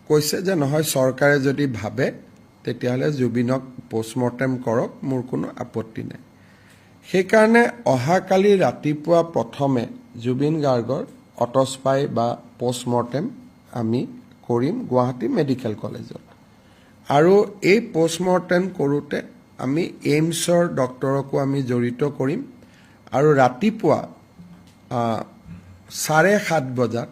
কৈছে যে নহয় চৰকাৰে যদি ভাবে তেতিয়াহ'লে জুবিনক পোষ্টমৰ্টেম কৰক, মোৰ কোনো আপত্তি নাই। সেইকাৰণে অহাকালি ৰাতিপুৱা প্ৰথমে জুবিন গাৰ্গৰ অটস্পাই বা পোষ্টমৰ্টেম আমি কৰিম গুৱাহাটী মেডিকেল কলেজত। আৰু এই পোষ্টমৰ্টেম কৰোঁতে আমি এইমছৰ ডক্টৰকো আমি জড়িত কৰিম। আৰু ৰাতিপুৱা 7:30 বজাত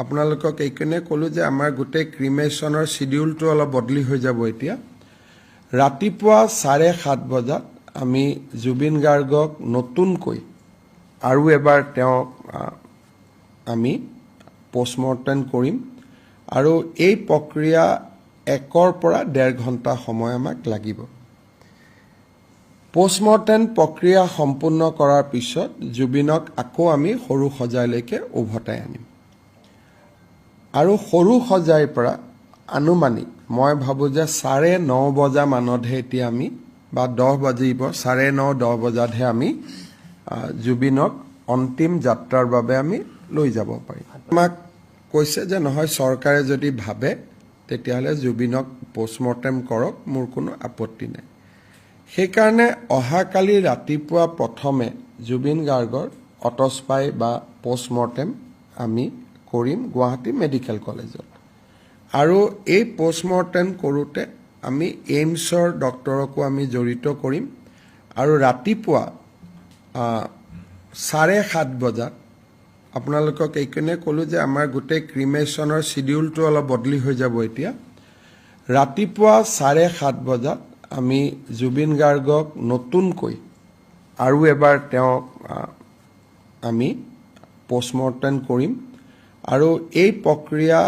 আপোনালোকক এইকাৰণে ক'লোঁ যে আমাৰ গোটেই ক্ৰিমেশ্যনৰ চিডিউলটো অলপ বদলি হৈ যাব এতিয়া। ৰাতিপুৱা 7:30 বজাত আমি জুবিন গাৰ্গক নতুনকৈ আৰু এবাৰ তেওঁক আমি পোষ্টমৰ্টেম কৰিম। আৰু এই প্ৰক্ৰিয়া 1 পৰা 1.5 ঘণ্টা সময় আমাক লাগিব। পোষ্টমৰ্টেম প্ৰক্ৰিয়া সম্পূৰ্ণ কৰাৰ পিছত জুবিনক আকৌ আমি সৰু সজাইলৈকে উভতাই আনিম। আৰু সৰু সজাইৰ পৰা আনুমানিক মই ভাবোঁ যে 9:30 বজা মানতহে এতিয়া আমি বা 10 বাজিব 9:30 10 বজাতহে আমি জুবিনক অন্তিম যাত্ৰাৰ বাবে আমি লৈ যাব পাৰিম। আমাক কৈছে যে নহয় চৰকাৰে যদি ভাবে তেতিয়াহ'লে জুবিনক পোষ্টমৰ্টেম কৰক, মোৰ কোনো আপত্তি নাই। সেইকাৰণে অহাকালি ৰাতিপুৱা প্ৰথমে জুবিন গাৰ্গৰ অটস্পাই বা পোষ্টমৰ্টেম আমি কৰিম গুৱাহাটী মেডিকেল কলেজত। আৰু এই পোষ্টমৰ্টেম কৰোঁতে আমি এইমছৰ ডক্টৰকো আমি জড়িত কৰিম। আৰু ৰাতিপুৱা 7:30 বজাত আপোনালোকক এইকাৰণে ক'লোঁ যে আমাৰ গোটেই ক্ৰিমেশ্যনৰ চিডিউলটো অলপ বদলি হৈ যাব এতিয়া। ৰাতিপুৱা 7:30 বজাত আমি জুবিন গাৰ্গক নতুনকৈ আৰু এবাৰ তেওঁক আমি পোষ্টমৰ্টেম কৰিম। আৰু এই প্ৰক্ৰিয়া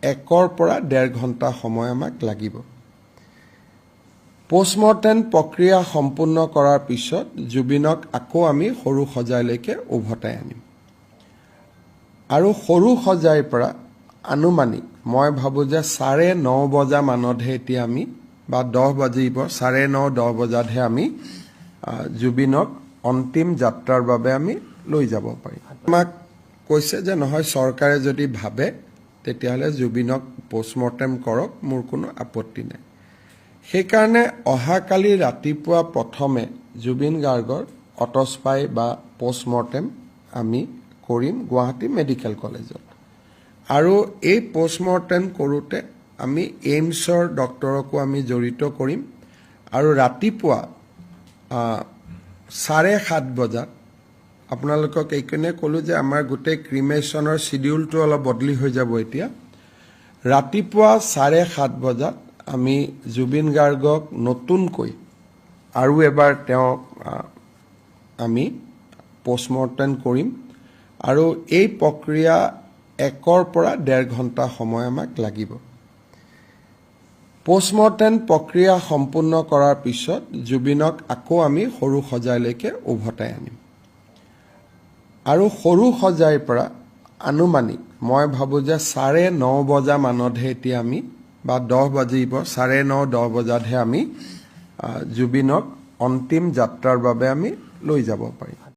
1 পৰা 1.5 ঘণ্টা সময় আমাক লাগিব। পোষ্টমৰ্টেম প্ৰক্ৰিয়া সম্পূৰ্ণ কৰাৰ পিছত জুবিনক আকৌ আমি সৰু সজাইলৈকে উভতাই আনিম। আৰু সৰু সজাইৰ পৰা আনুমানিক মই ভাবোঁ যে 9:30 বজা মানতহে এতিয়া আমি বা 10 বাজিব 9:30 10 বজাতহে আমি জুবিনক অন্তিম যাত্ৰাৰ বাবে আমি লৈ যাব পাৰিম। আমাক কৈছে যে নহয় চৰকাৰে যদি ভাবে তেতিয়াহ'লে জুবিনক পোষ্টমৰ্টেম কৰক, মোৰ কোনো আপত্তি নাই। সেইকাৰণে অহাকালি ৰাতিপুৱা প্ৰথমে জুবিন গাৰ্গৰ অটস্পাই বা পোষ্টমৰ্টেম আমি কৰিম গুৱাহাটী মেডিকেল কলেজত। আৰু এই পোষ্টমৰ্টেম কৰোঁতে আমি এইমছৰ ডক্টৰকো আমি জড়িত কৰিম। আৰু ৰাতিপুৱা 7:30 বজাত আপোনালোকক এইকাৰণে ক'লোঁ যে আমাৰ গোটেই ক্ৰিমেশ্যনৰ চিডিউলটো অলপ বদলি হৈ যাব এতিয়া। ৰাতিপুৱা 7:30 বজাত আমি জুবিন গাৰ্গক নতুনকৈ আৰু এবাৰ তেওঁক আমি পোষ্টমৰ্টেম কৰিম। আৰু এই প্ৰক্ৰিয়া 1 পৰা 1.5 ঘণ্টা সময় আমাক লাগিব। পোষ্টমৰ্টেম প্ৰক্ৰিয়া সম্পূৰ্ণ কৰাৰ পিছত জুবিনক আকৌ আমি সৰু সজাইলৈকে উভতাই আনিম। আৰু সৰু সজাইৰ পৰা আনুমানিক মই ভাবোঁ যে 9:30 বজা মানতহে এতিয়া আমি বা 10 বাজিব 9:30 10 বজাতহে আমি জুবিনক অন্তিম যাত্ৰাৰ বাবে আমি লৈ যাব পাৰিম।